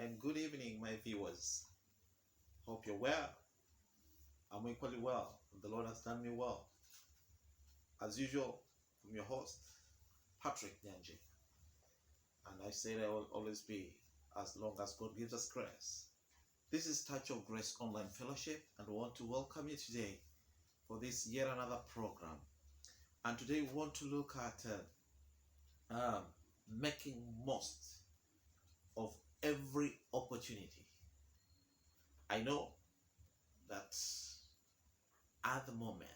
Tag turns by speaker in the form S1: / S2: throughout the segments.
S1: and good evening, my viewers. Hope you're well. I'm equally well. The Lord has done me well. As usual, I'm your host, Patrick Nyanje. And I say there will always be as long as God gives us grace. This is Touch of Grace Online Fellowship, and we want to welcome you today for this yet another program. And today we want to look at making most of every opportunity. I know that at the moment,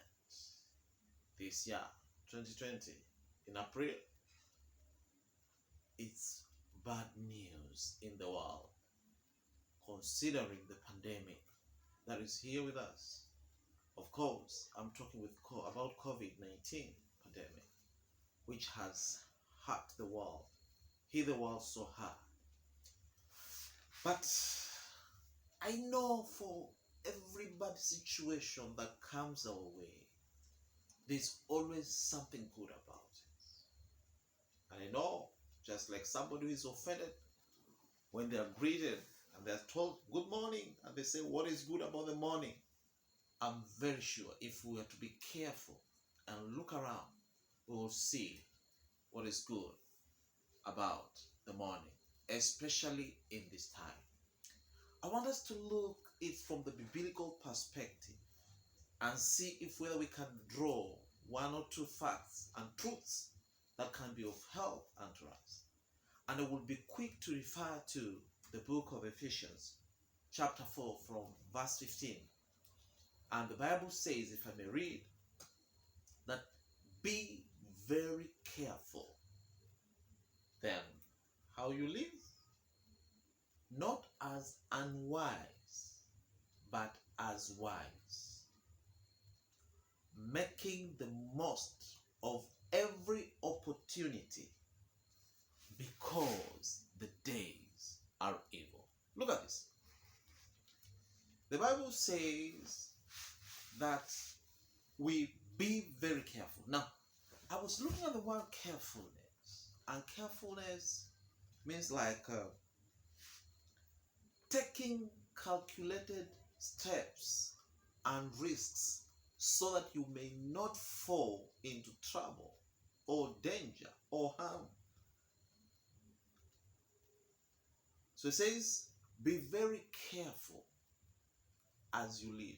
S1: this year, 2020, in April, it's bad news in the world, considering the pandemic that is here with us. Of course, I'm talking about COVID-19 pandemic, which has hurt the world, hit the world so hard. But I know for every bad situation that comes our way, there's always something good about it. And I know, just like somebody who is offended, when they are greeted and they are told good morning, and they say, what is good about the morning? I'm very sure if we are to be careful and look around, we will see what is good about the morning, especially in this time. I want us to look it from the biblical perspective and see if whether we can draw one or two facts and truths that can be of help unto us. And I will be quick to refer to the book of Ephesians, chapter 4, from verse 15. And the Bible says, if I may read, that be very careful then how you live, not as unwise, but as wise, making the most of every opportunity, because the days are evil. Look at this. The Bible says that we be very careful. Now, I was looking at the word carefulness, and carefulness means like taking calculated steps and risks so that you may not fall into trouble or danger or harm. So it says, be very careful as you live.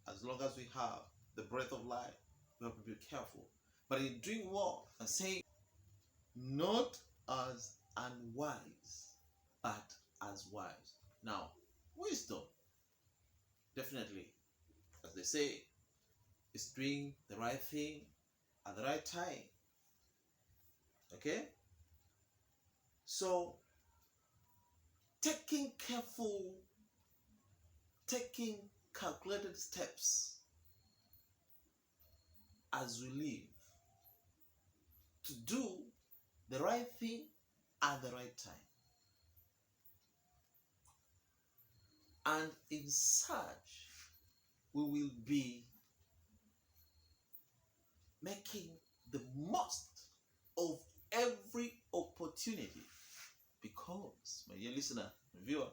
S1: As long as we have the breath of life, we have to be careful. But in doing what? And saying, not as unwise, but as wise. Now, wisdom, definitely, as they say, is doing the right thing at the right time. Okay? So, taking calculated steps as we live to do the right thing at the right time. And in such, we will be making the most of every opportunity, because, my dear listener, viewer,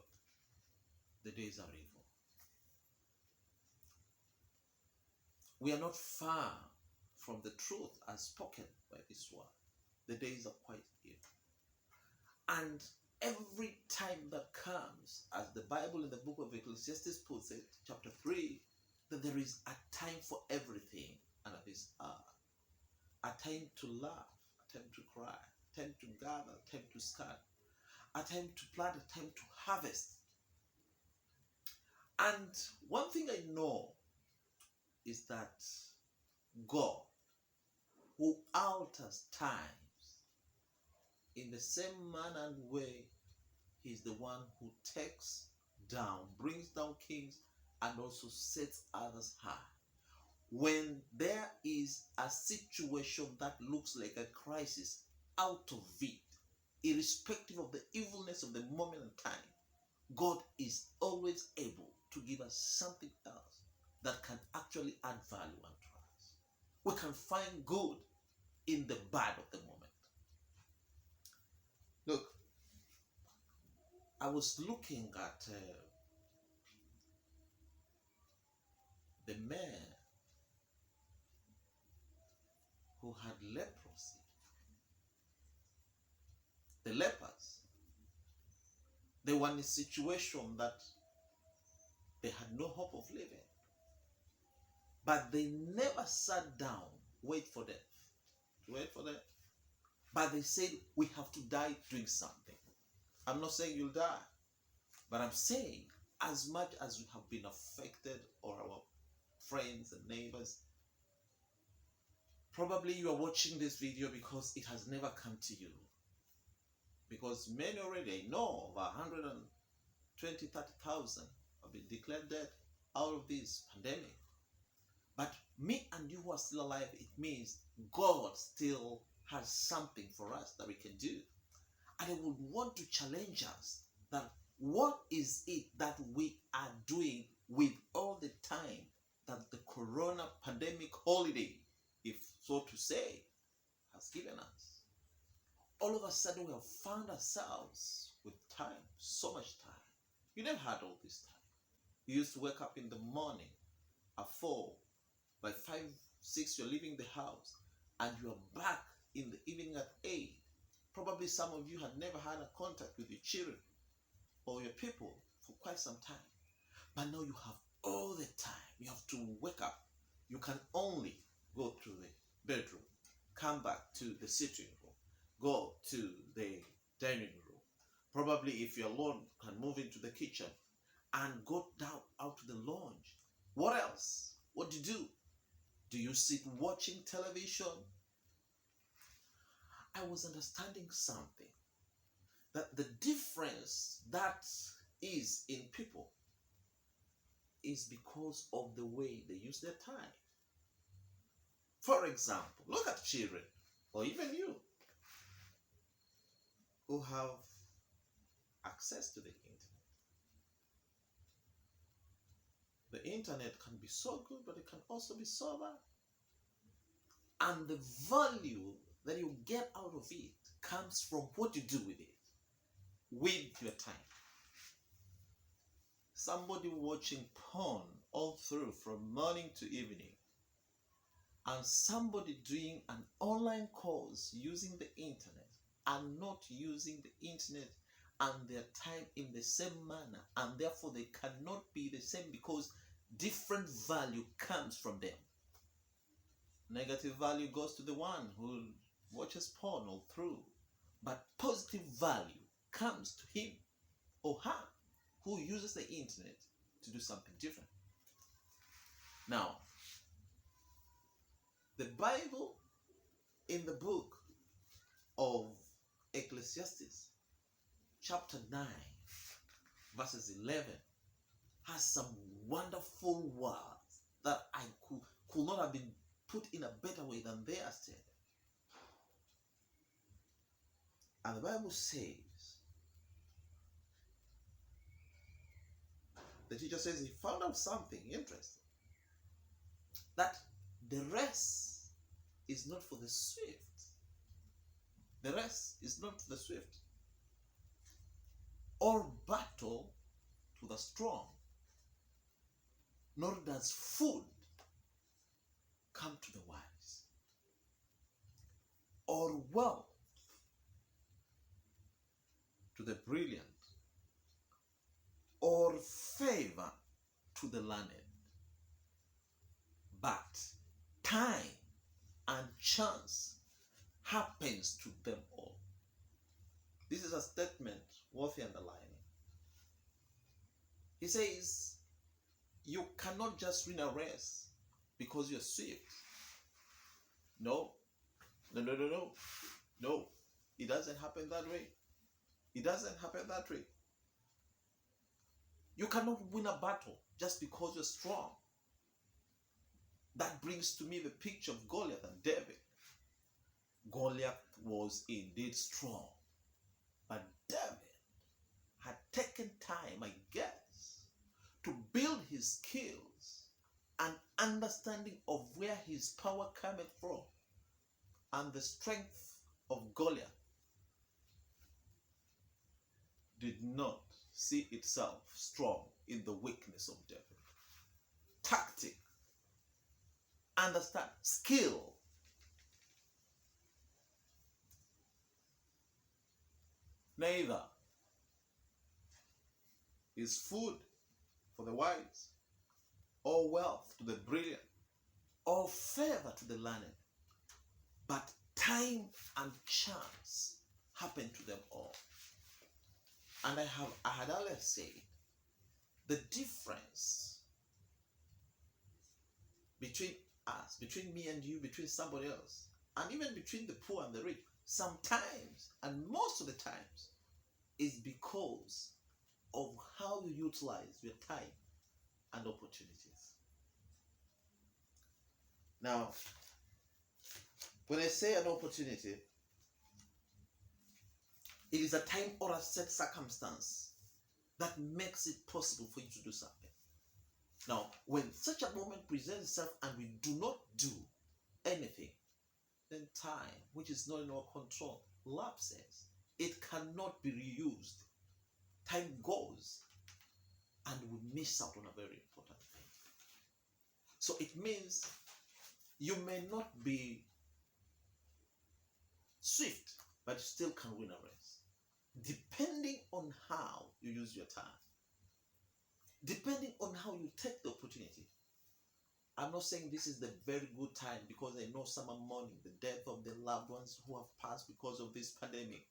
S1: the days are evil. We are not far from the truth as spoken by this word. The days are quite evil. And every time that comes, as the Bible in the book of Ecclesiastes puts it, chapter 3, that there is a time for everything under this earth. A time to laugh, a time to cry, a time to gather, a time to scatter, a time to plant, a time to harvest. And one thing I know is that God, who alters times, in the same manner and way, He is the one who takes down, brings down kings, and also sets others high. When there is a situation that looks like a crisis, out of it, irrespective of the evilness of the moment and time, God is always able to give us something else that can actually add value unto us. We can find good in the bad of the moment. Look, I was looking at the man who had leprosy. The lepers, they were in a situation that they had no hope of living. But they never sat down, wait for death. But they said, we have to die doing something. I'm not saying you'll die, but I'm saying as much as we have been affected, or our friends and neighbors, probably you are watching this video because it has never come to you. Because many already know over 120, 30,000 have been declared dead out of this pandemic. But me and you who are still alive, it means God still has something for us that we can do. And I would want to challenge us that what is it that we are doing with all the time that the corona pandemic holiday, if so to say, has given us? All of a sudden we have found ourselves with time, so much time. You never had all this time. You used to wake up in the morning at 4, by 5, 6 you're leaving the house, and you're back in the evening at 8. Probably some of you had never had a contact with your children or your people for quite some time. But now you have all the time. You have to wake up. You can only go to the bedroom, come back to the sitting room, go to the dining room. Probably if you're alone, can move into the kitchen and go down out to the lounge. What else? What do you do? Do you sit watching television? I was understanding something, that the difference that is in people is because of the way they use their time. For example, look at children, or even you, who have access to the internet. The internet can be so good, but it can also be so bad. And the value that you get out of it comes from what you do with it, with your time. Somebody watching porn all through from morning to evening, and somebody doing an online course using the internet and not using the internet and their time in the same manner, and therefore they cannot be the same because different value comes from them. Negative value goes to the one who watches porn all through, but positive value comes to him or her who uses the internet to do something different. Now, the Bible in the book of Ecclesiastes, chapter 9, verses 11, has some wonderful words that I could not have been put in a better way than they are stated. And the Bible says, the teacher says he found out something interesting, that the rest is not for the swift. The rest is not for the swift, or battle to the strong, nor does food come to the wise, or wealth to the brilliant, or favor to the learned, but time and chance happens to them all. This is a statement worth underlining. He says, you cannot just win a race because you're swift. No. No. It doesn't happen that way. It doesn't happen that way. You cannot win a battle just because you're strong. That brings to me the picture of Goliath and David. Goliath was indeed strong, but David had taken time, I guess, to build his skills and understanding of where his power cometh from and the strength of Goliath. did not see itself strong in the weakness of David. Tactic, understand, skill. Neither is food for the wise, or wealth to the brilliant, or favor to the learned, but time and chance happen to them all. And I had earlier said the difference between us, between me and you, between somebody else, and even between the poor and the rich, sometimes and most of the times, is because of how you utilize your time and opportunities. Now, when I say an opportunity, it is a time or a set circumstance that makes it possible for you to do something. Now, when such a moment presents itself and we do not do anything, then time, which is not in our control, lapses. It cannot be reused. Time goes and we miss out on a very important thing. So it means you may not be swift, but you still can win a race. Depending on how you use your time. Depending on how you take the opportunity. I'm not saying this is the very good time because I know some are mourning the death of their loved ones who have passed because of this pandemic.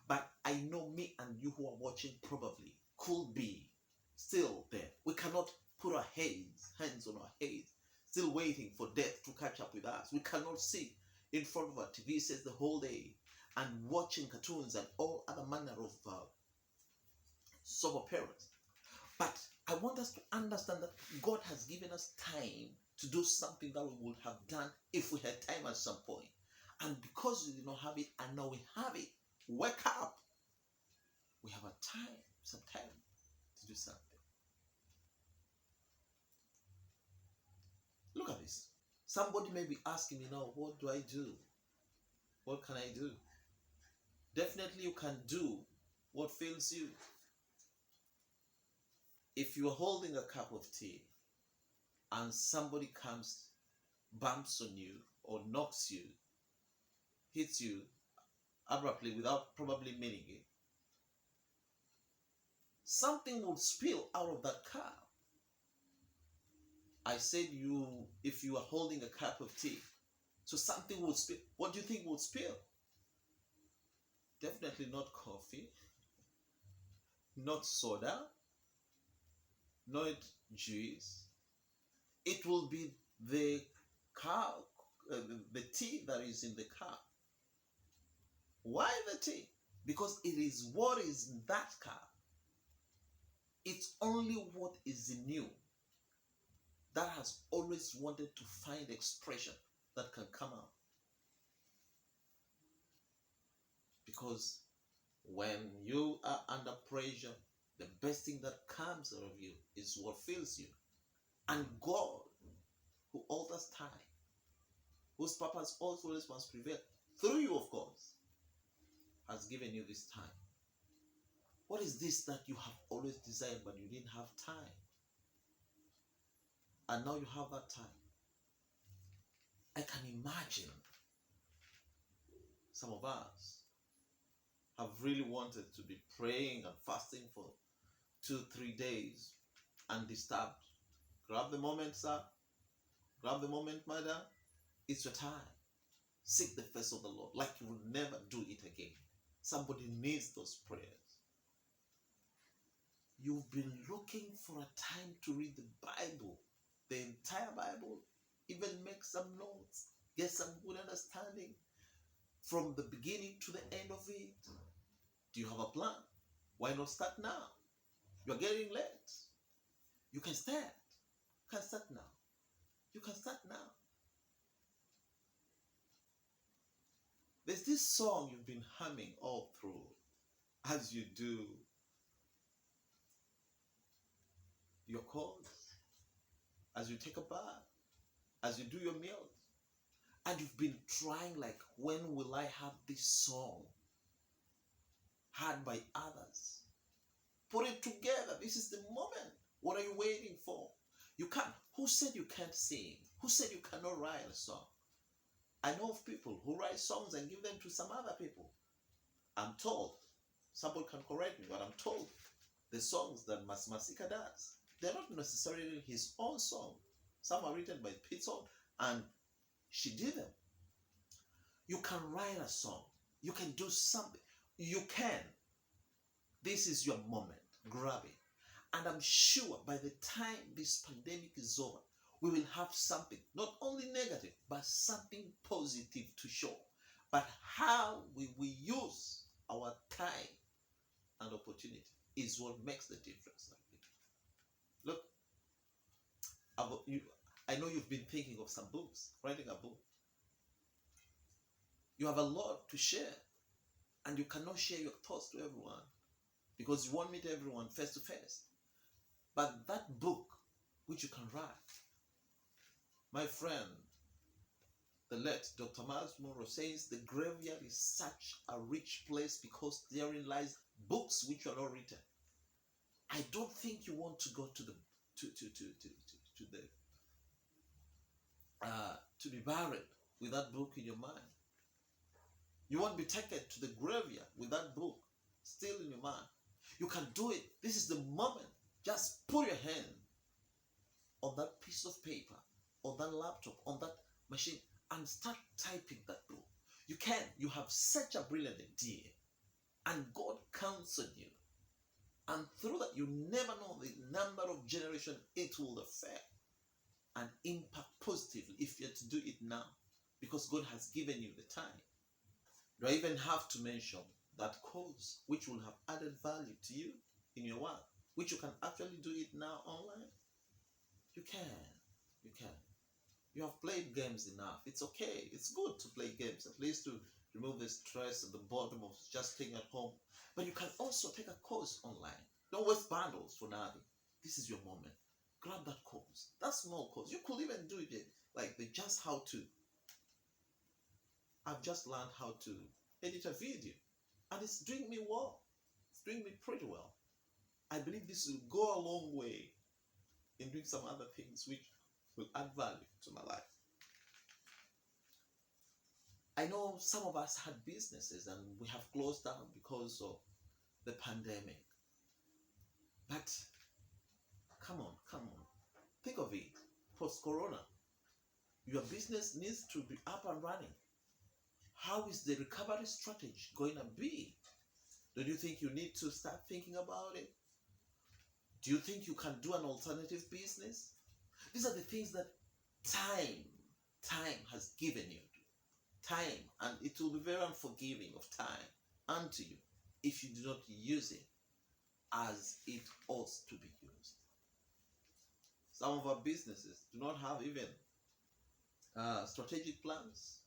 S1: But I know me and you who are watching probably could be still there. We cannot put our hands on our heads, still waiting for death to catch up with us. We cannot sit in front of our TV sets the whole day and watching cartoons and all other manner of soap operas. But I want us to understand that God has given us time to do something that we would have done if we had time at some point. And because we did not have it, and now we have it, wake up. We have some time to do something. Look at this. Somebody may be asking me now, what do I do? What can I do? Definitely you can do what fills you. If you are holding a cup of tea and somebody comes, bumps on you or knocks you, hits you abruptly without probably meaning it, something will spill out of that cup. I said if you are holding a cup of tea, so something will spill. What do you think will spill? Definitely not coffee, not soda, not juice. It will be the cup, the tea that is in the cup. Why the tea? Because it is what is in that cup. It's only what is in you that has always wanted to find expression that can come out. Because when you are under pressure, the best thing that comes out of you is what fills you. And God, who alters time, whose purpose always must prevail, through you, of course, has given you this time. What is this that you have always desired but you didn't have time? And now you have that time. I can imagine some of us have really wanted to be praying and fasting for 2-3 days undisturbed. Grab the moment, sir. Grab the moment, madam. It's your time. Seek the face of the Lord like you will never do it again. Somebody needs those prayers. You've been looking for a time to read the Bible, the entire Bible, even make some notes, get some good understanding from the beginning to the end of it. Do you have a plan? Why not start now? You're getting late. You can start. You can start now. You can start now. There's this song you've been humming all through as you do your calls, as you take a bath, as you do your meals. And you've been trying like, when will I have this song heard by others? Put it together. This is the moment. What are you waiting for? You can't. Who said you can't sing? Who said you cannot write a song? I know of people who write songs and give them to some other people. I'm told, somebody can correct me, but I'm told the songs that Masika does, they're not necessarily his own song. Some are written by Pitson and she did them. You can write a song. You can do something. You can. This is your moment. Grab it. And I'm sure by the time this pandemic is over, we will have something, not only negative, but something positive to show. But how we use our time and opportunity is what makes the difference. Look, I know you've been thinking of some books, writing a book. You have a lot to share, and you cannot share your thoughts to everyone because you won't meet everyone face to face. But that book, which you can write, my friend, the late Dr. Miles Monroe says the graveyard is such a rich place because therein lies books which are not written. I don't think you want to go to the to be buried with that book in your mind. You won't be taken to the graveyard with that book still in your mind. You can do it. This is the moment. Just put your hand on that piece of paper, on that laptop, on that machine, and start typing that book. You can. You have such a brilliant idea, and God counts on you. And through that, you never know the number of generations it will affect and impact positively if you're to do it now, because God has given you the time. Do I even have to mention that course which will have added value to you in your work, which you can actually do it now online? You can. You can. You have played games enough. It's okay. It's good to play games, at least to remove the stress at the bottom of just staying at home. But you can also take a course online. Don't waste bundles for nothing. This is your moment. Grab that course. That small course. You could even do it like the just how to. I've just learned how to edit a video, and it's doing me well. It's doing me pretty well. I believe this will go a long way in doing some other things which will add value to my life. I know some of us had businesses and we have closed down because of the pandemic. But come on. Think of it. Post-corona, your business needs to be up and running. How is the recovery strategy going to be? Do you think you need to start thinking about it? Do you think you can do an alternative business? These are the things that time has given you. Time, and it will be very unforgiving of time unto you if you do not use it as it ought to be used. Some of our businesses do not have even strategic plans.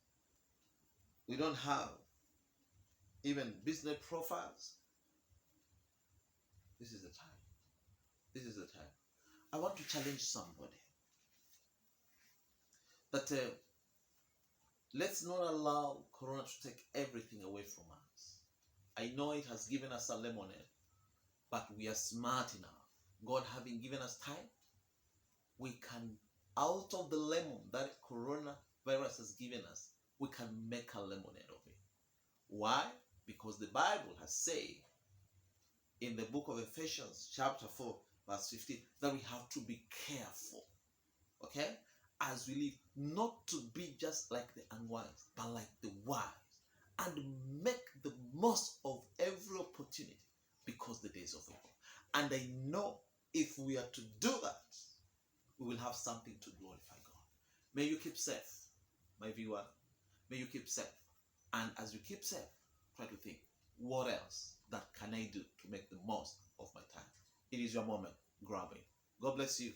S1: We don't have even business profiles. This is the time. This is the time. I want to challenge somebody that let's not allow Corona to take everything away from us. I know it has given us a lemonade, but we are smart enough. God having given us time, we can, out of the lemon that coronavirus has given us, we can make a lemonade of it. Why? Because the Bible has said in the book of Ephesians chapter 4 verse 15 that we have to be careful, okay, as we live, not to be just like the unwise but like the wise, and make the most of every opportunity because the days are over. And I know if we are to do that, we will have something to glorify God. May you keep safe, my viewer. May you keep safe. And as you keep safe, try to think, what else that can I do to make the most of my time? It is your moment. Grab it. God bless you.